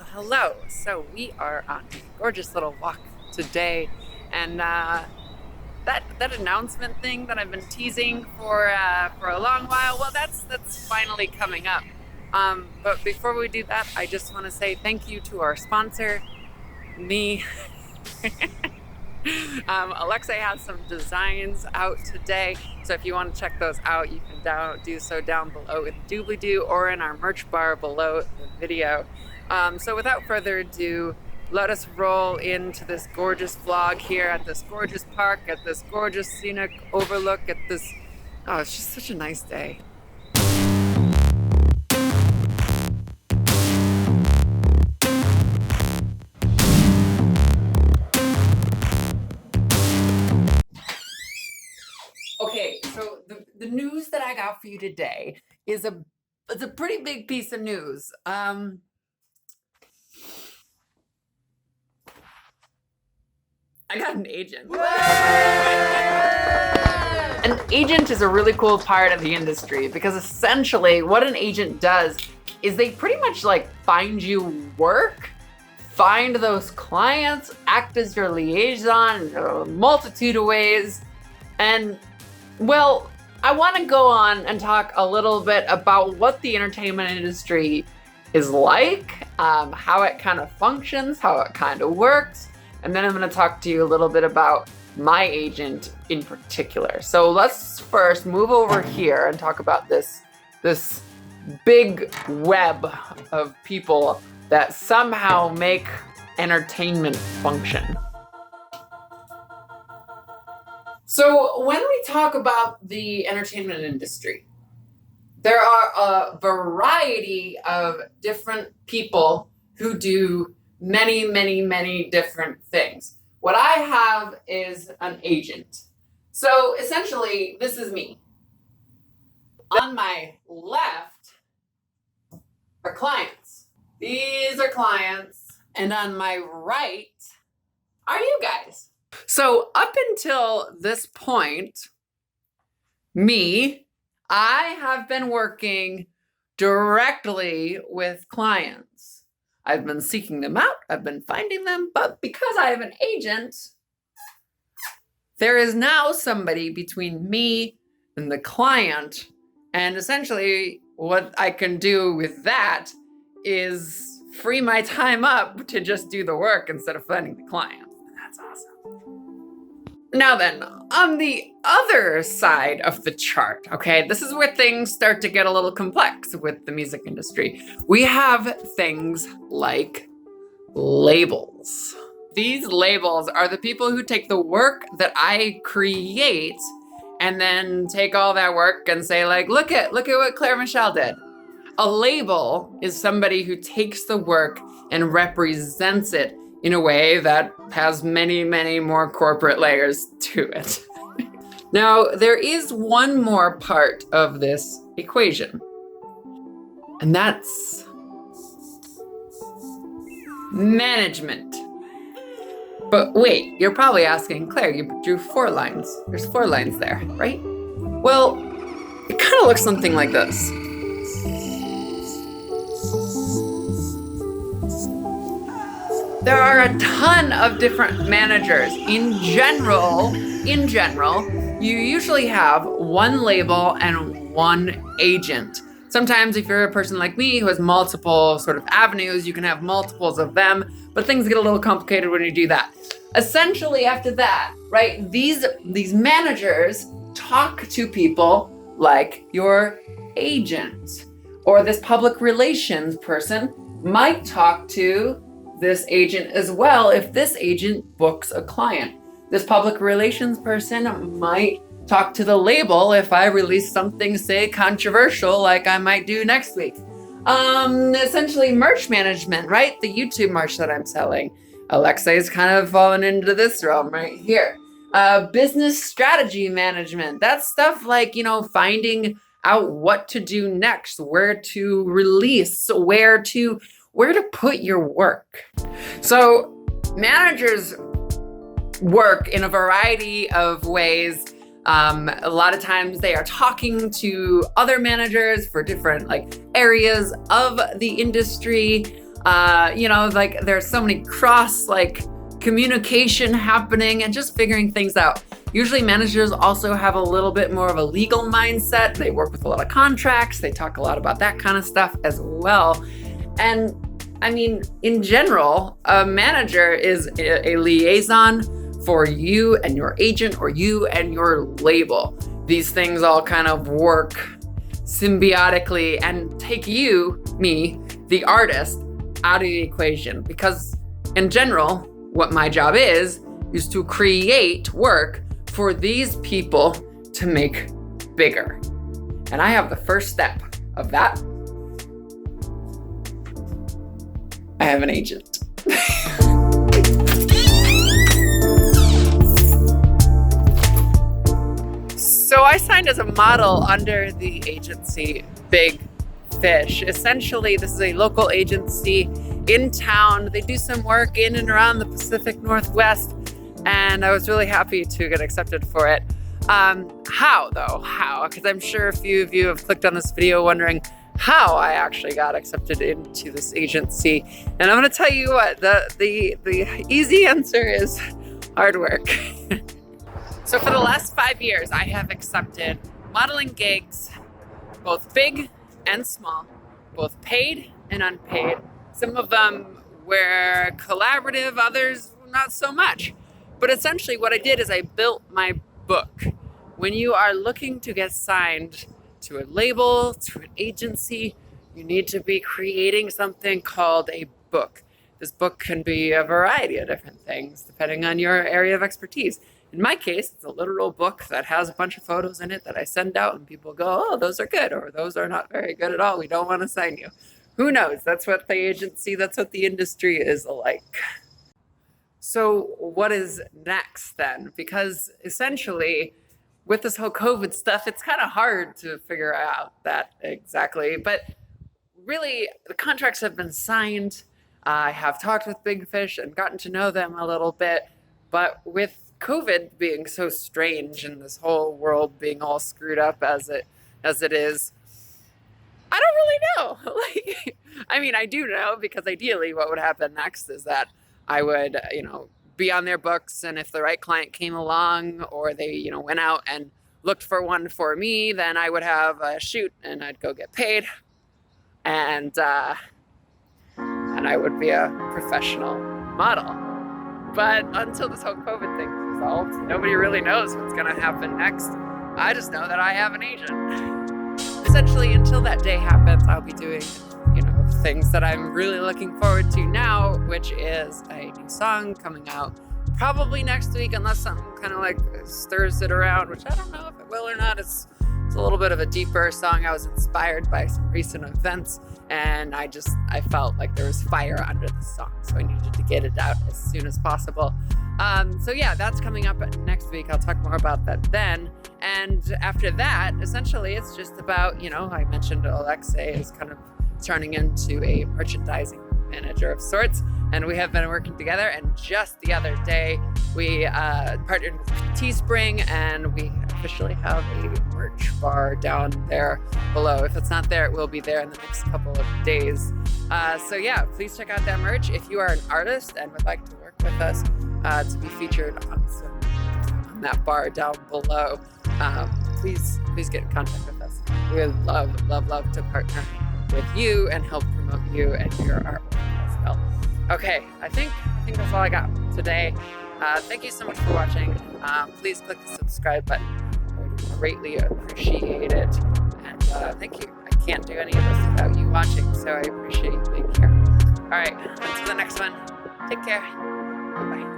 Well, hello. So we are on a gorgeous little walk today, and that announcement thing that I've been teasing for a long while. Well, that's finally coming up. But before we do that, I just want to say thank you to our sponsor, me. Alexei has some designs out today, so if you want to check those out, you can do so down below in the doobly-doo or in our merch bar below the video. So without further ado, let us roll into this gorgeous vlog here at this gorgeous park, at this gorgeous scenic overlook, at this, oh, it's just such a nice day. Okay, so the news that I got for you today is it's a pretty big piece of news. An I got an agent. An agent is a really cool part of the industry because essentially what an agent does is they pretty much like find you work, find those clients, act as your liaison in a multitude of ways. And well, I want to go on and talk a little bit about what the entertainment industry is like, how it kind of functions, how it kind of works. And then I'm going to talk to you a little bit about my agent in particular. So let's first move over here and talk about this big web of people that somehow make entertainment function. So when we talk about the entertainment industry, there are a variety of different people who do many, many, many different things. What I have is an agent. So essentially, this is me. On my left are clients. These are clients. And on my right are you guys. So up until this point, I have been working directly with clients. I've been seeking them out, I've been finding them, but because I have an agent, there is now somebody between me and the client. And essentially what I can do with that is free my time up to just do the work instead of finding the client. That's awesome. Now then, on the other side of the chart, okay, this is where things start to get a little complex with the music industry. We have things like labels. These labels are the people who take the work that I create and then take all that work and say like, look at what Claire Michelle did. A label is somebody who takes the work and represents it in a way that has many, many more corporate layers to it. Now, there is one more part of this equation, and that's management. But wait, you're probably asking, Claire, you drew 4 lines. There's 4 lines there, right? Well, it kind of looks something like this. There are a ton of different managers. In general, you usually have one label and one agent. Sometimes if you're a person like me who has multiple sort of avenues, you can have multiples of them, but things get a little complicated when you do that. Essentially after that, right, these managers talk to people like your agent, or this public relations person might talk to this agent as well if this agent books a client. This public relations person might talk to the label if I release something, say, controversial like I might do next week. Essentially merch management, right? The YouTube merch that I'm selling. Alexei's kind of fallen into this realm right here. Business strategy management. That's stuff like, finding out what to do next, where to release, where to put your work. So managers work in a variety of ways. A lot of times they are talking to other managers for different areas of the industry. Like there's so many cross like communication happening and just figuring things out. Usually managers also have a little bit more of a legal mindset. They work with a lot of contracts. They talk a lot about that kind of stuff as well. And I mean, in general, a manager is a liaison for you and your agent or you and your label. These things all kind of work symbiotically and take you, me, the artist, out of the equation. Because in general, what my job is to create work for these people to make bigger. And I have the first step of that. I have an agent. So I signed as a model under the agency Big Fish. Essentially, this is a local agency in town. They do some work in and around the Pacific Northwest, and I was really happy to get accepted for it. How though? How? Because I'm sure a few of you have clicked on this video wondering how I actually got accepted into this agency. And I'm going to tell you what, the easy answer is hard work. So for the last 5 years, I have accepted modeling gigs, both big and small, both paid and unpaid. Some of them were collaborative, others not so much. But essentially what I did is I built my book. When you are looking to get signed to a label, to an agency, you need to be creating something called a book. This book can be a variety of different things depending on your area of expertise. In my case, it's a literal book that has a bunch of photos in it that I send out and people go, oh, those are good, or those are not very good at all. We don't want to sign you. Who knows? That's what the agency, that's what the industry is like. So what is next then? Because essentially with this whole COVID stuff, it's kind of hard to figure out that exactly. But really, the contracts have been signed. I have talked with Big Fish and gotten to know them a little bit. But with COVID being so strange and this whole world being all screwed up as it is, I don't really know. I do know, because ideally what would happen next is that I would, be on their books, and if the right client came along or they, went out and looked for one for me, then I would have a shoot and I'd go get paid, and I would be a professional model. But until this whole COVID thing is resolved, nobody really knows what's going to happen next. I just know that I have an agent. Essentially, until that day happens, I'll be doing, things that I'm really looking forward to now, which is a new song coming out probably next week, unless something kind of like stirs it around, which I don't know if it will or not. It's a little bit of a deeper song. I was inspired by some recent events, and I felt like there was fire under the song, so I needed to get it out as soon as possible. So yeah, that's coming up next week. I'll talk more about that then. And after that, essentially, it's just about, I mentioned Alexei is kind of turning into a merchandising manager of sorts, and we have been working together. And just the other day, we partnered with Teespring, and we officially have a merch bar down there below. If it's not there, it will be there in the next couple of days. So yeah, please check out that merch. If you are an artist and would like to work with us to be featured on that bar down below, please get in contact with us. We would love to partner with you and help promote you and your artwork as well. Okay, I think that's all I got today. Thank you so much for watching. Please click the subscribe button. I would greatly appreciate it. And thank you. I can't do any of this without you watching, so I appreciate you being here. All right, until the next one, take care. Bye-bye.